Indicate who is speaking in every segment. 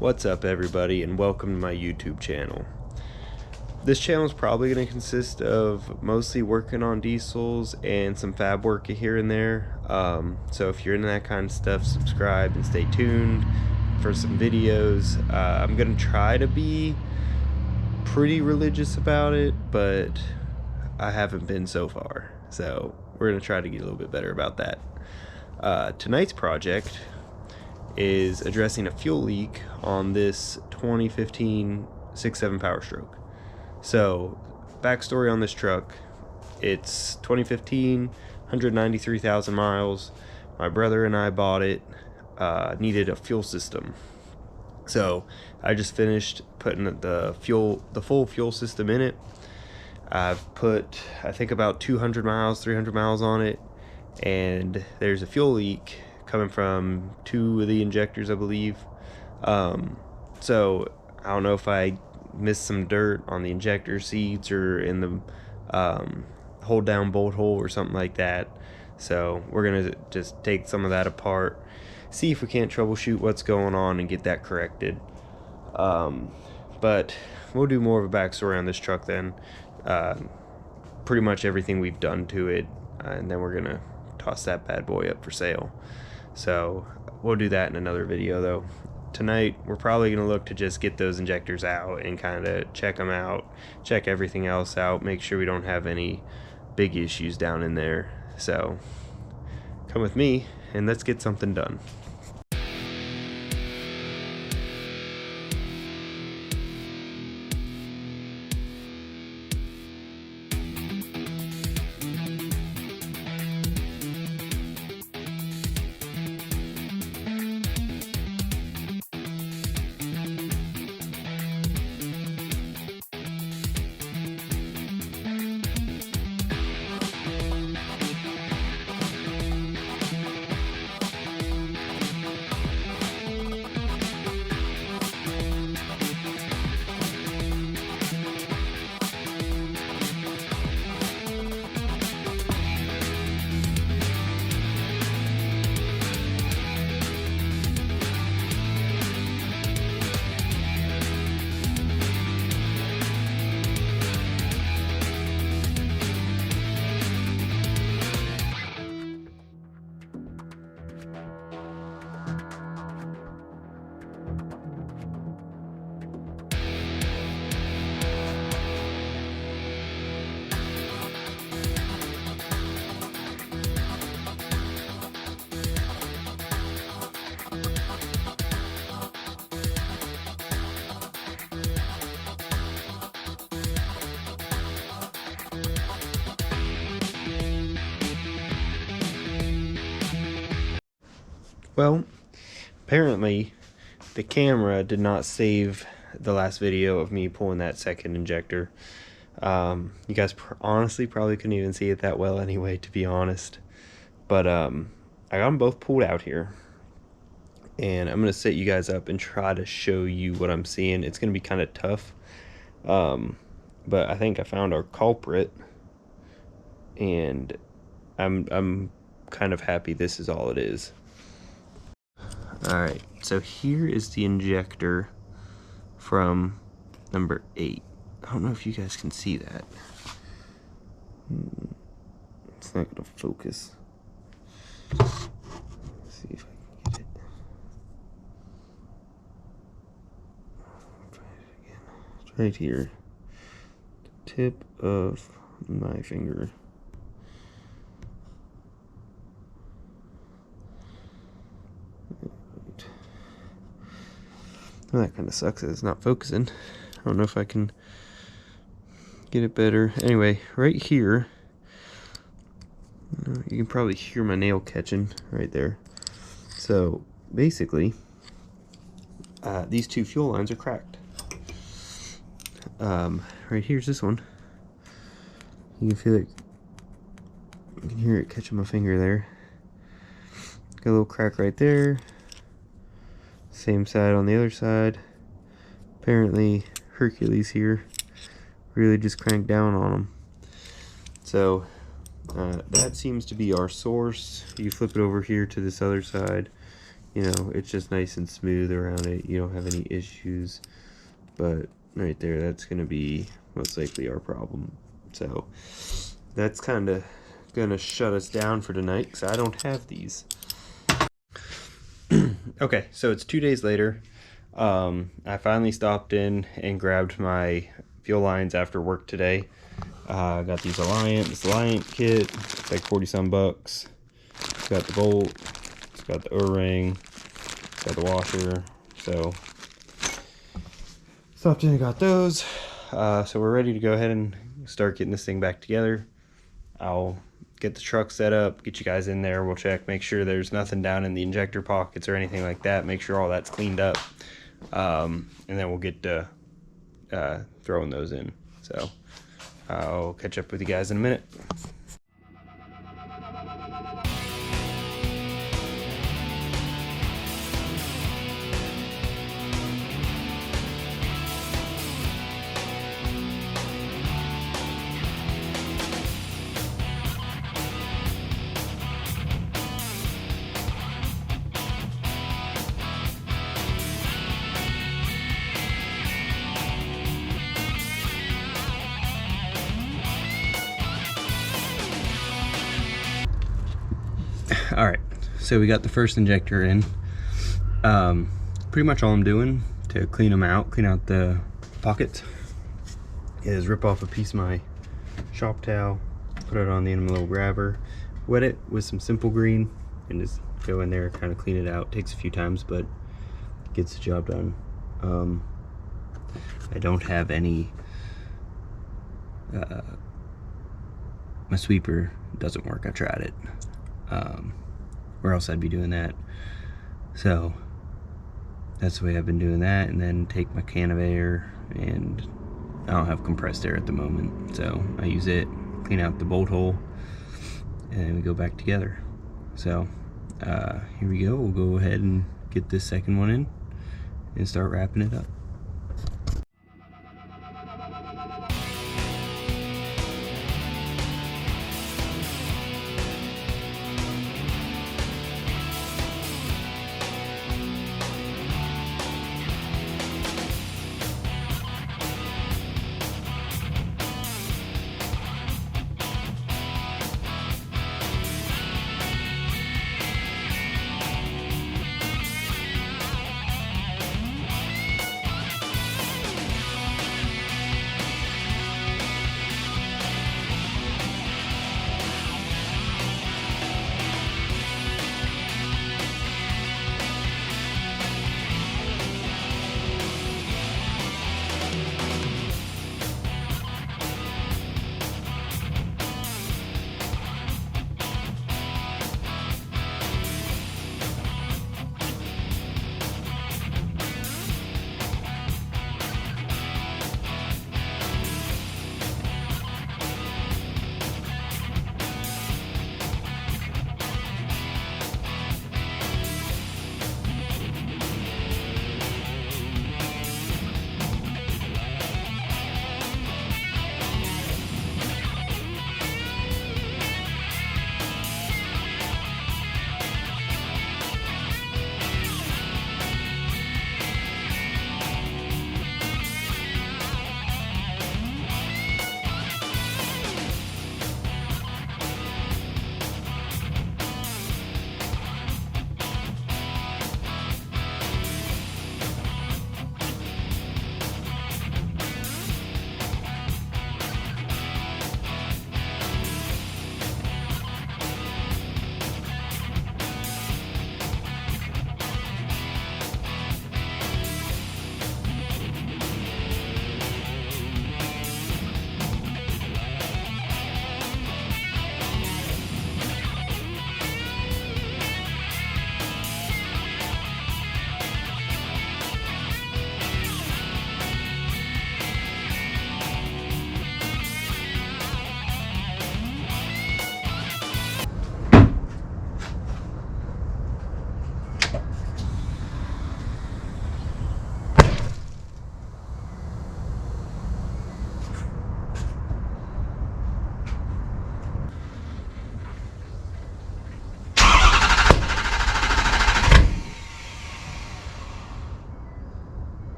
Speaker 1: What's up everybody, and welcome to my YouTube channel. This channel is probably going to consist of mostly working on diesels and some fab work here and there. So if you're into that kind of stuff, subscribe and stay tuned for some videos. I'm going to try to be pretty religious about it, but I haven't been so far. So we're going to try to get a little bit better about that. Tonight's project is addressing a fuel leak on this 2015 6.7 Powerstroke. So, backstory on this truck: it's 2015, 193,000 miles. My brother and I bought it. Needed a fuel system, so I just finished putting the full fuel system in it. I've put, I think, about 200 miles, 300 miles on it, and there's a fuel leak coming from two of the injectors, I believe. So I don't know if I missed some dirt on the injector seats or in the hold down bolt hole or something like that. So we're gonna just take some of that apart, see if we can't troubleshoot what's going on and get that corrected. But we'll do more of a backstory on this truck then. Pretty much everything we've done to it, and then we're gonna toss that bad boy up for sale. So we'll do that in another video though. Tonight we're probably going to look to just get those injectors out and kind of check them out, check everything else out, make sure we don't have any big issues down in there. So come with me and let's get something done. Well, apparently the camera did not save the last video of me pulling that second injector. You guys honestly probably couldn't even see it that well anyway, to be honest. But I got them both pulled out here, and I'm going to set you guys up and try to show you what I'm seeing. It's going to be kind of tough, but I think I found our culprit, and I'm kind of happy this is all it is. Alright, so here is the injector from number 8. I don't know if you guys can see that. It's not going to focus. Let's see if I can get it. Try it again. It's right here. The tip of my finger. Well, that kind of sucks that it's not focusing. I don't know if I can get it better. Anyway, right here, you can probably hear my nail catching right there. So basically, these two fuel lines are cracked. Right here's this one. You can feel it. You can hear it catching my finger there. Got a little crack right there. Same side on the other side. Apparently Hercules here really just cranked down on them. So that seems to be our source. You flip it over here to this other side, you know, it's just nice and smooth around it. You don't have any issues. But right there, that's going to be most likely our problem. So that's kind of going to shut us down for tonight because I don't have these. Okay, so it's 2 days later. I finally stopped in and grabbed my fuel lines after work today. I got these Alliant kit. It's like 40 some bucks. It's got the bolt, it's got the O-ring, it's got the washer. So stopped in and got those. So we're ready to go ahead and start getting this thing back together. I'll get the truck set up, get you guys in there. We'll check, make sure there's nothing down in the injector pockets or anything like that. Make sure all that's cleaned up. And then we'll get to throwing those in. So I'll catch up with you guys in a minute. All right, so we got the first injector in. Pretty much all I'm doing to clean them out, clean out the pockets, is rip off a piece of my shop towel, put it on the end of a little grabber, wet it with some Simple Green, and just go in there, kind of clean it out. Takes a few times, but gets the job done. I don't have any, my sweeper doesn't work. I tried it. Or else I'd be doing that. So that's the way I've been doing that, and then take my can of air, and I don't have compressed air at the moment, so I use it, clean out the bolt hole, and then we go back together. So here we go. We'll go ahead and get this second one in and start wrapping it up.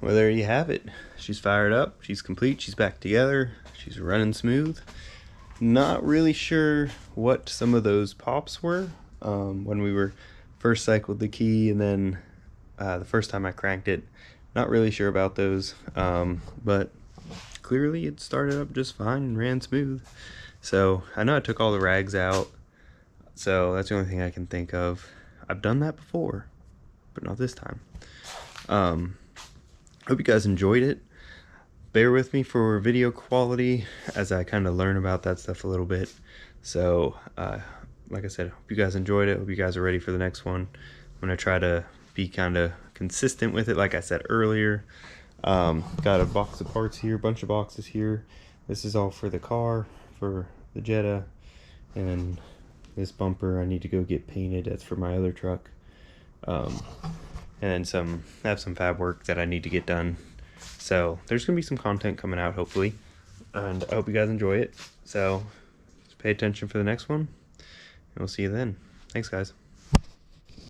Speaker 1: well, there you have it. She's fired up, she's complete, she's back together, she's running smooth. Not really sure what some of those pops were when we were first cycled the key, and then the first time I cranked it. Not really sure about those, but clearly it started up just fine and ran smooth. So I know I took all the rags out, so that's the only thing I can think of. I've done that before, but not this time. Hope you guys enjoyed it. Bear with me for video quality as I kind of learn about that stuff a little bit. So like I said, hope you guys enjoyed it. Hope you guys are ready for the next one. I'm gonna try to be kind of consistent with it, like I said earlier. Got a box of parts here, a bunch of boxes here. This is all for the car, for the Jetta, and this bumper I need to go get painted. That's for my other truck. And then I have some fab work that I need to get done. So there's gonna be some content coming out, hopefully, and I hope you guys enjoy it. So just pay attention for the next one, and we'll see you then. Thanks, guys.